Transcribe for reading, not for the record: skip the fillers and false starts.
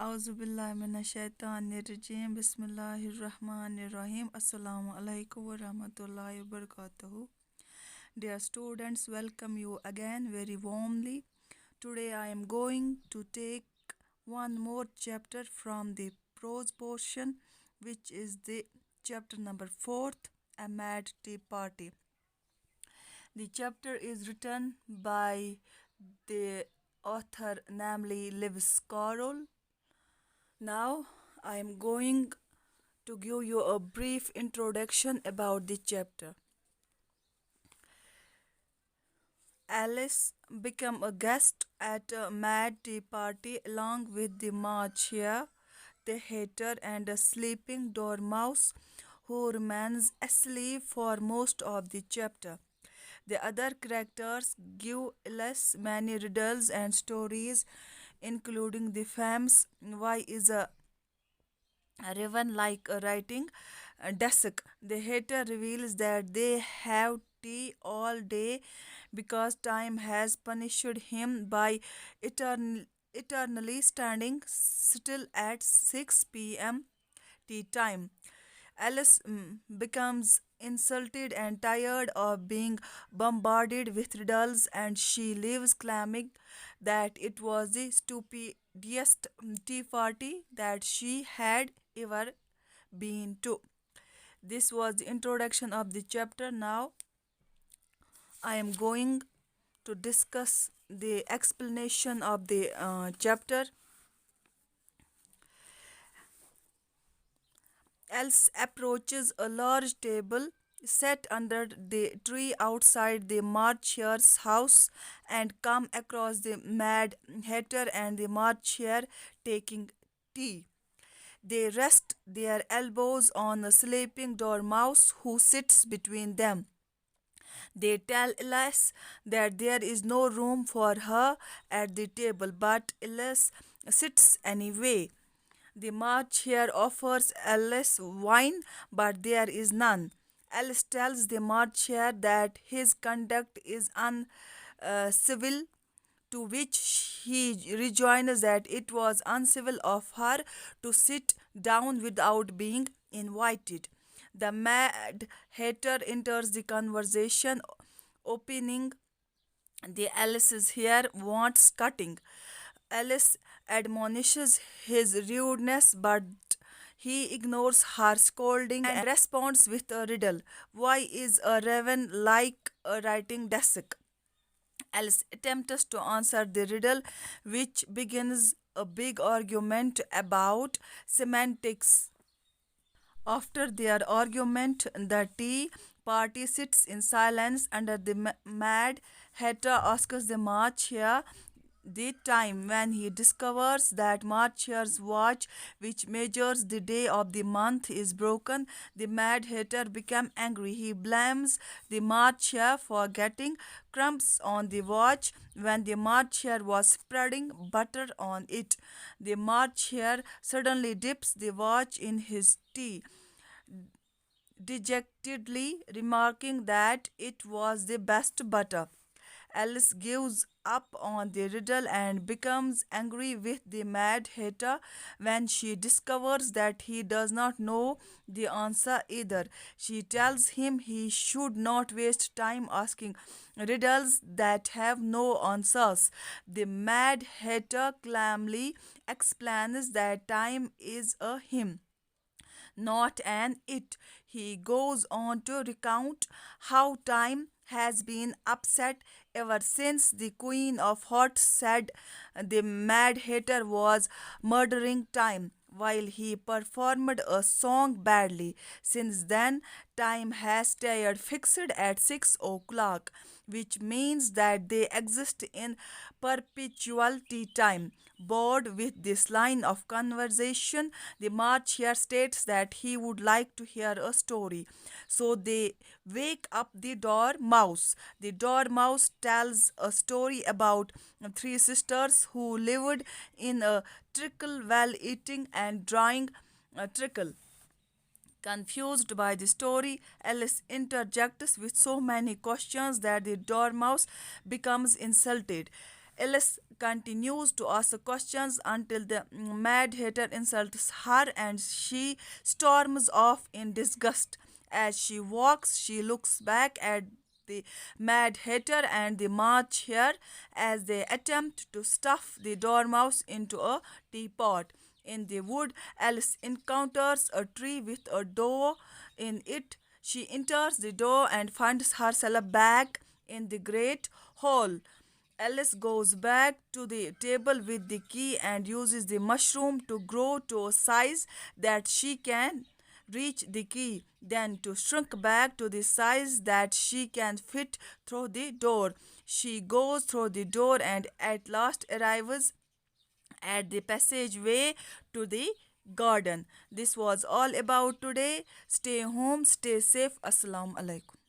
Auzubillahiminash-shaytanir-rajim. Bismillahir-rahmanir-rahim. Assalamu alaikum wa rahmatullahi wa barakatuhu. Dear students, welcome you again very warmly. Today I am going to take one more chapter from the prose portion, which is the chapter number 4th, A Mad Tea Party. The chapter is written by the author, namely Lewis Carroll. Now, I am going to give you a brief introduction about the chapter. Alice became a guest at a mad tea party along with the Marchia, the hatter, and a sleeping dormouse who remains asleep for most of the chapter. The other characters give Alice many riddles and stories, including the famous Why is a Raven like a writing desk. The hater reveals that they have tea all day because time has punished him by eternally standing still at 6 p.m. tea time. Alice becomes insulted and tired of being bombarded with riddles, and she leaves claiming that it was the stupidest tea party that she had ever been to. This was the introduction of the chapter. Now I am going to discuss the explanation of the chapter. Else approaches a large table set under the tree outside the Marchier's house and come across the Mad Hatter and the Marchier taking tea. They rest their elbows on a sleeping dormouse who sits between them. They tell Alice that there is no room for her at the table, but Alice sits anyway. The March here offers Alice wine, but there is none. Alice tells the March here that his conduct is uncivil, to which he rejoins that it was uncivil of her to sit down without being invited. The Mad Hatter enters the conversation, opening the Alice's hair wants cutting. Alice admonishes his rudeness, but he ignores her scolding and responds with a riddle. Why is a raven like a writing desk? Alice attempts to answer the riddle, which begins a big argument about semantics. After their argument, the tea party sits in silence under the Mad Hatter asks the Marchia the time. When he discovers that Marchia's watch, which measures the day of the month, is broken, the Mad Hatter becomes angry. He blames the Marchia for getting crumbs on the watch when the Marchier was spreading butter on it. The Marchier suddenly dips the watch in his tea, dejectedly remarking that it was the best butter. Alice gives up on the riddle and becomes angry with the Mad Hatter when she discovers that he does not know the answer either. She tells him he should not waste time asking riddles that have no answers. The Mad Hatter calmly explains that time is a him, not an it. He goes on to recount how time has been upset ever since the Queen of Hearts said the Mad Hatter was murdering time while he performed a song badly. Since then, time has stayed fixed at 6 o'clock, which means that they exist in perpetual tea time. Bored with this line of conversation, the Marchier states that he would like to hear a story. So they wake up the Dormouse. The Dormouse tells a story about three sisters who lived in a trickle while eating and drawing a trickle. Confused by the story, Alice interjects with so many questions that the dormouse becomes insulted. Alice continues to ask questions until the Mad Hatter insults her and she storms off in disgust. As she walks, she looks back at the Mad Hatter and the March Hare as they attempt to stuff the Dormouse into a teapot. In the wood, Alice encounters a tree with a door in it. She enters the door and finds herself back in the great hall. Alice goes back to the table with the key and uses the mushroom to grow to a size that she can reach the key, then to shrink back to the size that she can fit through the door. She goes through the door and at last arrives at the passageway to the garden. This was all about today. Stay home, stay safe. Assalamu alaikum.